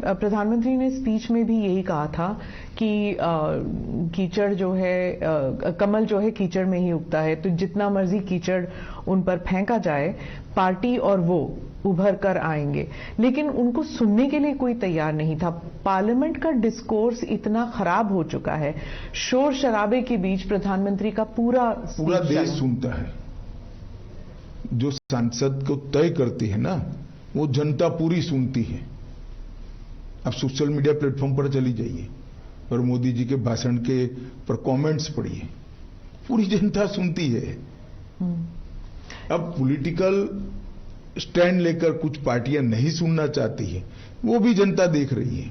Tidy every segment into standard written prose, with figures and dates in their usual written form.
प्रधानमंत्री ने स्पीच में भी यही कहा था कि कीचड़ जो है, कमल जो है कीचड़ में ही उगता है, तो जितना मर्जी कीचड़ उन पर फेंका जाए पार्टी और वो उभर कर आएंगे। लेकिन उनको सुनने के लिए कोई तैयार नहीं था। पार्लियामेंट का डिस्कोर्स इतना खराब हो चुका है, शोर शराबे के बीच प्रधानमंत्री का पूरा देश सुनता है। जो सांसद को तय करती है ना, वो जनता पूरी सुनती है। अब सोशल मीडिया प्लेटफॉर्म पर चली जाइए और मोदी जी के भाषण के पर कमेंट्स पढ़िए, पूरी जनता सुनती है। अब पॉलिटिकल स्टैंड लेकर कुछ पार्टियां नहीं सुनना चाहती है, वो भी जनता देख रही है।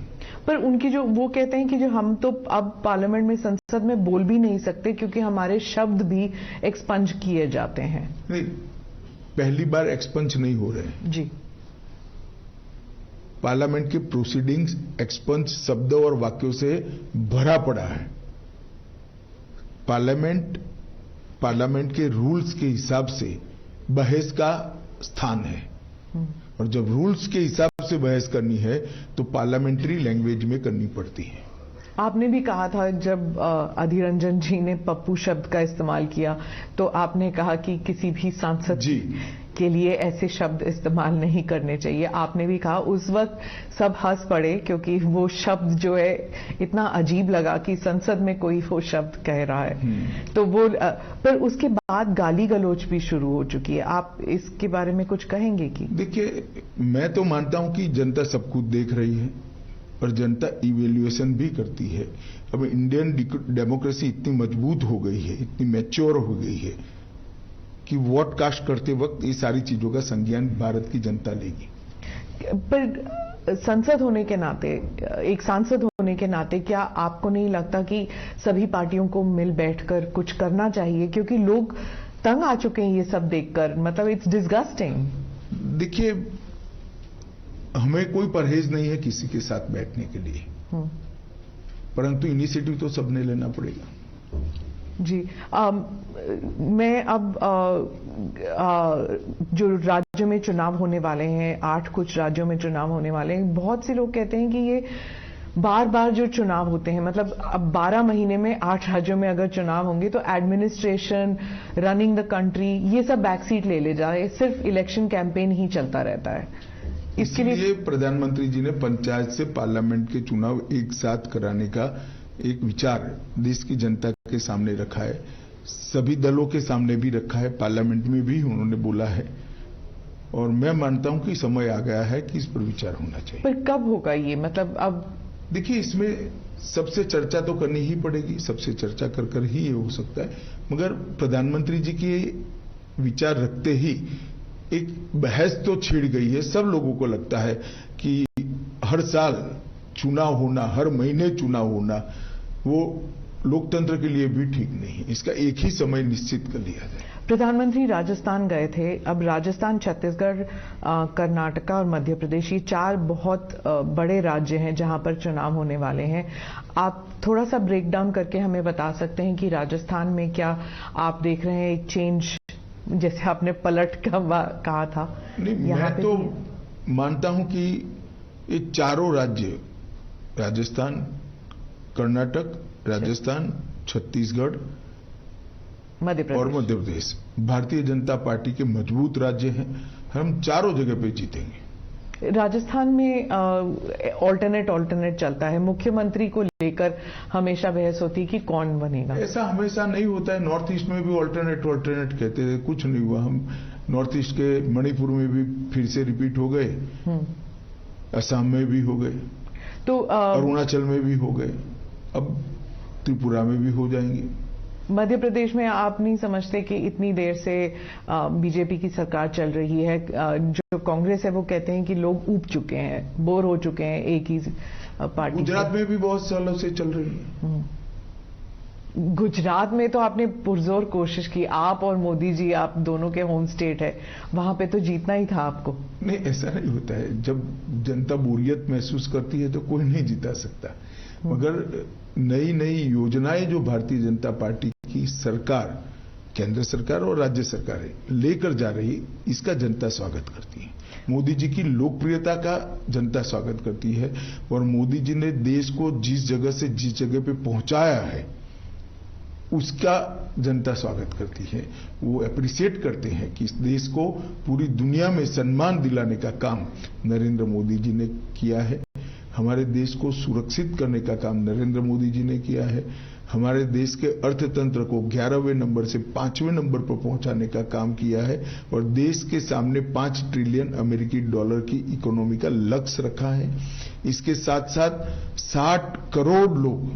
पर उनकी जो वो कहते हैं कि जो हम तो अब पार्लियामेंट में, संसद में बोल भी नहीं सकते क्योंकि हमारे शब्द भी एक्सपंज किए जाते हैं। नहीं, पहली बार एक्सपंज नहीं हो रहे जी। पार्लियामेंट के प्रोसीडिंग्स एक्सपंज शब्दों और वाक्यों से भरा पड़ा है। पार्लियामेंट के रूल्स के हिसाब से बहस का स्थान है, और जब रूल्स के हिसाब से बहस करनी है तो पार्लियामेंट्री लैंग्वेज में करनी पड़ती है। आपने भी कहा था जब अधीर रंजन जी ने पप्पू शब्द का इस्तेमाल किया तो आपने कहा कि किसी भी सांसद के लिए ऐसे शब्द इस्तेमाल नहीं करने चाहिए। आपने भी कहा, उस वक्त सब हंस पड़े क्योंकि वो शब्द जो है इतना अजीब लगा कि संसद में कोई वो शब्द कह रहा है। तो वो पर उसके बाद गाली गलौज भी शुरू हो चुकी है। आप इसके बारे में कुछ कहेंगे? कि देखिए, मैं तो मानता हूं कि जनता सब कुछ देख रही है और जनता इवेल्युएशन भी करती है। अब इंडियन डेमोक्रेसी इतनी मजबूत हो गई है, इतनी मैच्योर हो गई है कि वोट कास्ट करते वक्त ये सारी चीजों का संज्ञान भारत की जनता लेगी। पर संसद होने के नाते, एक सांसद होने के नाते, क्या आपको नहीं लगता कि सभी पार्टियों को मिल बैठकर कुछ करना चाहिए? क्योंकि लोग तंग आ चुके हैं ये सब देखकर, मतलब इट्स डिस्गस्टिंग। देखिए, हमें कोई परहेज नहीं है किसी के साथ बैठने के लिए, परंतु इनिशिएटिव तो सबने लेना पड़ेगा। जी। मैं अब जो राज्यों में चुनाव होने वाले हैं, 8 कुछ राज्यों में चुनाव होने वाले हैं, बहुत से लोग कहते हैं कि ये बार बार जो चुनाव होते हैं, मतलब अब 12 महीने में 8 राज्यों में अगर चुनाव होंगे तो एडमिनिस्ट्रेशन, रनिंग द कंट्री, ये सब बैकसीट ले जाए, सिर्फ इलेक्शन कैंपेन ही चलता रहता है। इसके लिए प्रधानमंत्री जी ने पंचायत से पार्लियामेंट के चुनाव एक साथ कराने का एक विचार देश की जनता के सामने रखा है, सभी दलों के सामने भी रखा है, पार्लियामेंट में भी उन्होंने बोला है, और मैं मानता हूं कि समय आ गया है कि इस पर विचार होना चाहिए। पर कब होगा ये? मतलब अब देखिए, इसमें सबसे चर्चा तो करनी ही पड़ेगी, सबसे चर्चा कर ही ये हो सकता है, मगर प्रधानमंत्री जी के विचार रखते ही एक बहस तो छिड़ गई है। सब लोगों को लगता है कि हर साल चुनाव होना, हर महीने चुनाव होना, वो लोकतंत्र के लिए भी ठीक नहीं। इसका एक ही समय निश्चित कर लिया जाए। प्रधानमंत्री राजस्थान गए थे। अब राजस्थान, छत्तीसगढ़, कर्नाटका और मध्य प्रदेश, ये 4 बहुत बड़े राज्य हैं जहां पर चुनाव होने वाले हैं। आप थोड़ा सा ब्रेक डाउन करके हमें बता सकते हैं कि राजस्थान में क्या आप देख रहे हैं एक चेंज, जैसे आपने पलट का कहा था? नहीं, मैं तो मानता हूं कि ये चारों राज्य, राजस्थान, कर्नाटक, राजस्थान, छत्तीसगढ़ और मध्य प्रदेश, भारतीय जनता पार्टी के मजबूत राज्य हैं। हम चारों जगह पे जीतेंगे। राजस्थान में ऑल्टरनेट चलता है, मुख्यमंत्री को लेकर हमेशा बहस होती है कि कौन बनेगा। ऐसा हमेशा नहीं होता है। नॉर्थ ईस्ट में भी ऑल्टरनेट कहते थे, कुछ नहीं हुआ। हम नॉर्थ ईस्ट के मणिपुर में भी फिर से रिपीट हो गए, असम में भी हो गए, तो अरुणाचल में भी हो गए, अब त्रिपुरा में भी हो जाएंगे। मध्य प्रदेश में आप नहीं समझते कि इतनी देर से बीजेपी की सरकार चल रही है, जो कांग्रेस है वो कहते हैं कि लोग ऊब चुके हैं, बोर हो चुके हैं एक ही पार्टी। गुजरात में भी बहुत सालों से चल रही है। गुजरात में तो आपने पुरजोर कोशिश की, आप और मोदी जी, आप दोनों के होम स्टेट है, वहां पे तो जीतना ही था आपको। नहीं, ऐसा नहीं होता है। जब जनता बोरियत महसूस करती है तो कोई नहीं जीता सकता, मगर नई नई योजनाएं जो भारतीय जनता पार्टी की सरकार, केंद्र सरकार और राज्य सरकारें लेकर जा रही, इसका जनता स्वागत करती है। मोदी जी की लोकप्रियता का जनता स्वागत करती है और मोदी जी ने देश को जिस जगह से जिस जगह पे पहुंचाया है उसका जनता स्वागत करती है। वो अप्रिशिएट करते हैं कि इस देश को पूरी दुनिया में सम्मान दिलाने का काम नरेंद्र मोदी जी ने किया है। हमारे देश को सुरक्षित करने का काम नरेंद्र मोदी जी ने किया है। हमारे देश के अर्थतंत्र को 11वें नंबर से 5वें नंबर पर पहुंचाने का काम किया है और देश के सामने 5 ट्रिलियन अमेरिकी डॉलर की इकोनॉमी का लक्ष्य रखा है। इसके साथ साथ 60 करोड़ लोग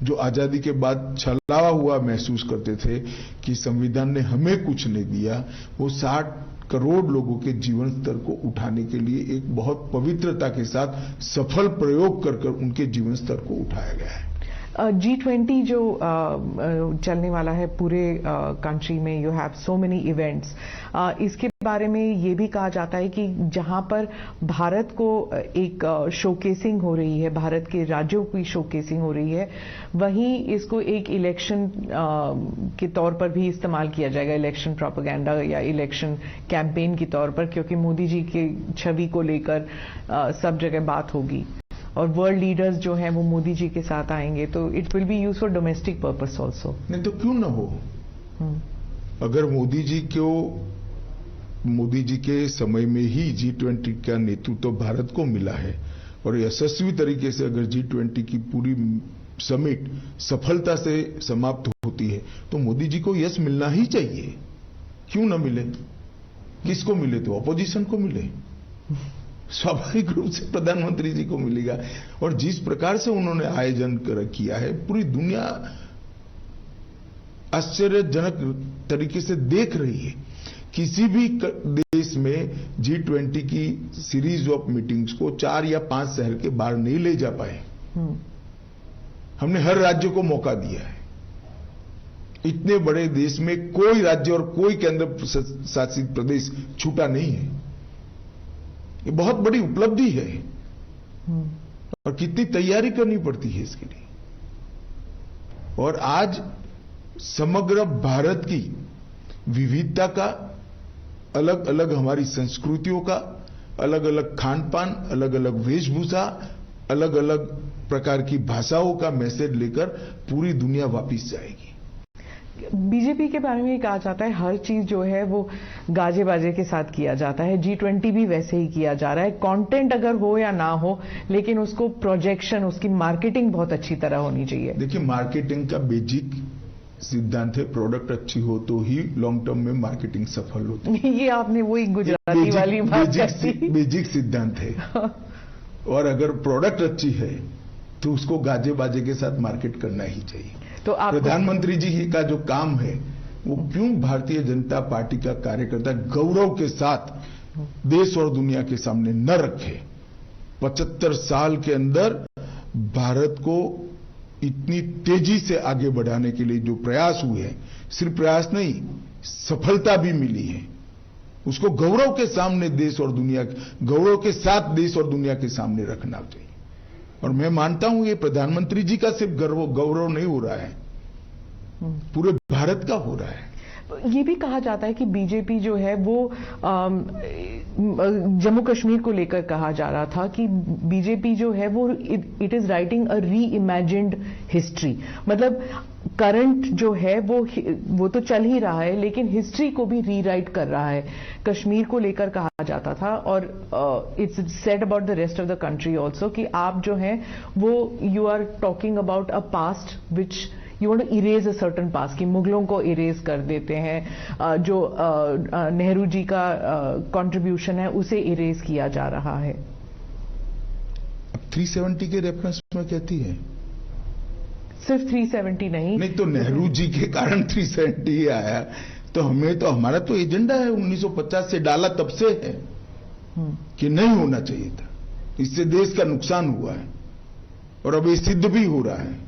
जो आजादी के बाद छलावा हुआ महसूस करते थे कि संविधान ने हमें कुछ नहीं दिया, वो 60 करोड़ लोगों के जीवन स्तर को उठाने के लिए एक बहुत पवित्रता के साथ सफल प्रयोग कर उनके जीवन स्तर को उठाया गया है। G20 जो चलने वाला है पूरे कंट्री में, you have so many events, इसके बारे में ये भी कहा जाता है कि जहां पर भारत को एक शोकेसिंग हो रही है, भारत के राज्यों की शोकेसिंग हो रही है, वहीं इसको एक इलेक्शन के तौर पर भी इस्तेमाल किया जाएगा, इलेक्शन प्रोपेगेंडा या इलेक्शन कैंपेन के तौर पर, क्योंकि मोदी जी की छवि को लेकर सब जगह बात होगी और वर्ल्ड लीडर्स जो हैं वो मोदी जी के साथ आएंगे, तो it will be use for domestic purpose also. नहीं तो क्यों ना हो। अगर मोदी जी के समय में ही G20 का नेतृत्व भारत को मिला है और यशस्वी तरीके से अगर G20 की पूरी समिट सफलता से समाप्त होती है तो मोदी जी को यश मिलना ही चाहिए। क्यों ना मिले? किसको मिले? तो ऑपोजिशन को मिले, स्वाभाविक रूप से प्रधानमंत्री जी को मिलेगा। और जिस प्रकार से उन्होंने आयोजन किया है, पूरी दुनिया आश्चर्यजनक तरीके से देख रही है। किसी भी देश में G20 की सीरीज ऑफ मीटिंग्स को 4 या 5 शहर के बाहर नहीं ले जा पाए। हमने हर राज्य को मौका दिया है। इतने बड़े देश में कोई राज्य और कोई केंद्र शासित प्रदेश छूटा नहीं है। ये बहुत बड़ी उपलब्धि है और कितनी तैयारी करनी पड़ती है इसके लिए। और आज समग्र भारत की विविधता का, अलग अलग हमारी संस्कृतियों का, अलग अलग खान पान, अलग अलग वेशभूषा, अलग अलग प्रकार की भाषाओं का मैसेज लेकर पूरी दुनिया वापिस जाएगी। बीजेपी के बारे में ये कहा जाता है हर चीज जो है वो गाजे बाजे के साथ किया जाता है। G20 भी वैसे ही किया जा रहा है। कंटेंट अगर हो या ना हो, लेकिन उसको प्रोजेक्शन, उसकी मार्केटिंग बहुत अच्छी तरह होनी चाहिए। देखिए, मार्केटिंग का बेसिक सिद्धांत है, प्रोडक्ट अच्छी हो तो ही लॉन्ग टर्म में मार्केटिंग सफल होती है। ये आपने वही गुजराती वाली बात कही। बेसिक सिद्धांत है। और अगर प्रोडक्ट अच्छी है तो उसको गाजे बाजे के साथ मार्केट करना ही चाहिए। तो प्रधानमंत्री जी का जो काम है वो क्यों भारतीय जनता पार्टी का कार्यकर्ता गौरव के साथ देश और दुनिया के सामने न रखे। 75 साल के अंदर भारत को इतनी तेजी से आगे बढ़ाने के लिए जो प्रयास हुए हैं, सिर्फ प्रयास नहीं, सफलता भी मिली है, उसको गौरव के सामने देश और दुनिया, गौरव के साथ देश और दुनिया के सामने रखना चाहिए। और मैं मानता हूं ये प्रधानमंत्री जी का सिर्फ गौरव नहीं हो रहा है, पूरे भारत का हो रहा है। ये भी कहा जाता है कि बीजेपी जो है वो जम्मू कश्मीर को लेकर कहा जा रहा था कि बीजेपी जो है वो इट इज राइटिंग अ री इमेजिन्ड हिस्ट्री। मतलब करंट जो है वो तो चल ही रहा है, लेकिन हिस्ट्री को भी रीराइट कर रहा है। कश्मीर को लेकर कहा जाता था और it's said about the rest of the country also कि आप जो है वो you are talking about a past which you want to erase a certain past, कि मुगलों को इरेज कर देते हैं, जो नेहरू जी का कंट्रीब्यूशन है उसे इरेज किया जा रहा है। 370 के रेफरेंस में कहती है, सिर्फ 370 नहीं तो नेहरू जी के कारण 370 ही आया। तो हमारा तो एजेंडा है 1950 से डाला, तब से है कि नहीं होना चाहिए था। इससे देश का नुकसान हुआ है और अब ये सिद्ध भी हो रहा है।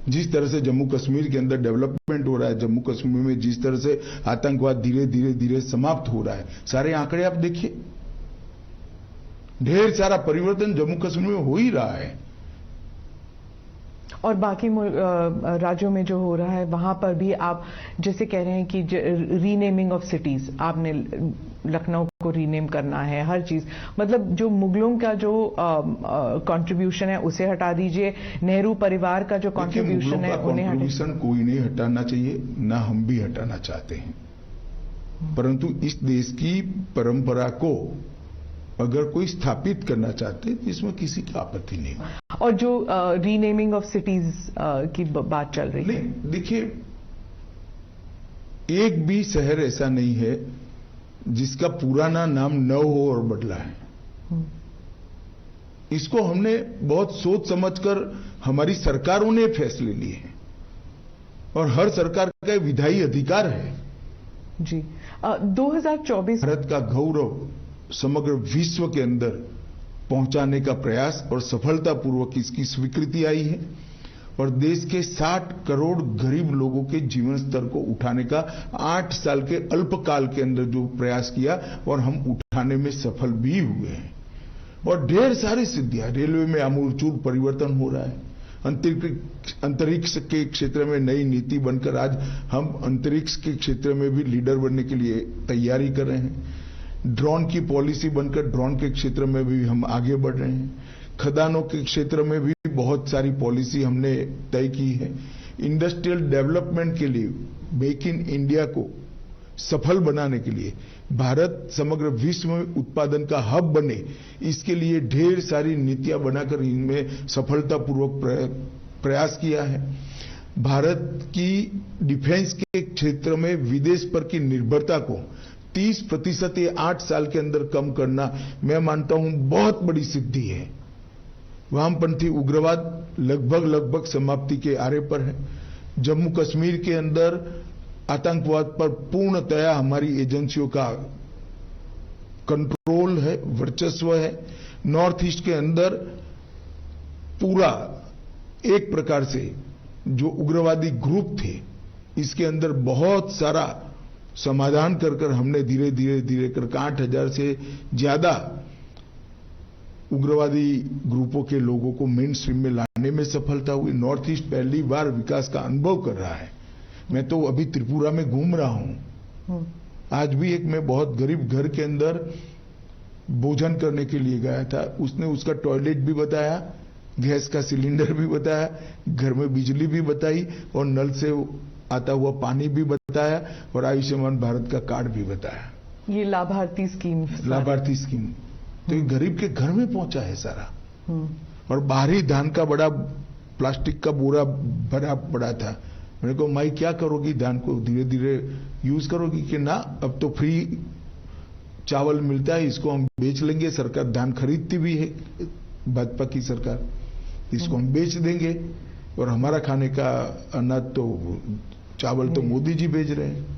जिस तरह से जम्मू कश्मीर के अंदर डेवलपमेंट हो रहा है, जम्मू कश्मीर में जिस तरह से आतंकवाद धीरे धीरे धीरे समाप्त हो रहा है, सारे आंकड़े आप देखिए, ढेर सारा परिवर्तन जम्मू कश्मीर में हो ही रहा है। और बाकी राज्यों में जो हो रहा है वहां पर भी आप जैसे कह रहे हैं कि रीनेमिंग ऑफ सिटीज, आपने लखनऊ को रीनेम करना है, हर चीज, मतलब जो मुगलों का जो कंट्रीब्यूशन है उसे हटा दीजिए, नेहरू परिवार का जो कंट्रीब्यूशन है उन्हें कंट्रीब्यूशन कोई नहीं हटाना चाहिए, ना हम भी हटाना चाहते हैं, परंतु इस देश की परंपरा को अगर कोई स्थापित करना चाहते हैं तो इसमें किसी की आपत्ति नहीं। और जो रीनेमिंग ऑफ सिटीज की बात चल रही है, देखिए एक भी शहर ऐसा नहीं है जिसका पुराना नाम न हो और बदला है। इसको हमने बहुत सोच समझकर हमारी सरकारों ने फैसले लिए हैं और हर सरकार का विधायी अधिकार है। जी 2024 भारत का गौरव समग्र विश्व के अंदर पहुंचाने का प्रयास और सफलतापूर्वक इसकी स्वीकृति आई है और देश के 60 करोड़ गरीब लोगों के जीवन स्तर को उठाने का 8 साल के अल्पकाल के अंदर जो प्रयास किया और हम उठाने में सफल भी हुए हैं और ढेर सारी सिद्धियां, रेलवे में आमूलचूल परिवर्तन हो रहा है, अंतरिक्ष के क्षेत्र में नई नीति बनकर आज हम अंतरिक्ष के क्षेत्र में भी लीडर बनने के लिए तैयारी कर रहे हैं, ड्रोन की पॉलिसी बनकर ड्रोन के क्षेत्र में भी हम आगे बढ़ रहे हैं, खदानों के क्षेत्र में भी बहुत सारी पॉलिसी हमने तय की है, इंडस्ट्रियल डेवलपमेंट के लिए मेक इन इंडिया को सफल बनाने के लिए, भारत समग्र विश्व में उत्पादन का हब बने, इसके लिए ढेर सारी नीतियां बनाकर इनमें सफलतापूर्वक प्रयास किया है। भारत की डिफेंस के क्षेत्र में विदेश पर की निर्भरता को 30% ये 8 साल के अंदर कम करना मैं मानता हूं बहुत बड़ी सिद्धि है। वामपंथी उग्रवाद लगभग समाप्ति के आरे पर है। जम्मू कश्मीर के अंदर आतंकवाद पर पूर्णतया हमारी एजेंसियों का कंट्रोल है, वर्चस्व है। नॉर्थ ईस्ट के अंदर पूरा एक प्रकार से जो उग्रवादी ग्रुप थे इसके अंदर बहुत सारा समाधान कर हमने धीरे धीरे कर 8,000 से ज्यादा उग्रवादी ग्रुपों के लोगों को मेन स्ट्रीम में लाने में सफलता हुई। नॉर्थ ईस्ट पहली बार विकास का अनुभव कर रहा है। मैं तो अभी त्रिपुरा में घूम रहा हूं, आज भी एक मैं बहुत गरीब घर के अंदर भोजन करने के लिए गया था, उसने उसका टॉयलेट भी बताया, गैस का सिलेंडर भी बताया, घर में बिजली भी बताई और नल से आता हुआ पानी भी बताया और आयुष्मान भारत का कार्ड भी बताया। ये लाभार्थी स्कीम तो ये गरीब के घर में पहुंचा है सारा। और बाहरी धान का बड़ा प्लास्टिक का बोरा भरा पड़ा था। मैंने कहा माई क्या करोगी, धान को धीरे धीरे यूज करोगी कि ना, अब तो फ्री चावल मिलता है, इसको हम बेच लेंगे। सरकार धान खरीदती भी है, भाजपा की सरकार, इसको हम बेच देंगे और हमारा खाने का अनाज तो चावल तो मोदी जी भेज रहे हैं।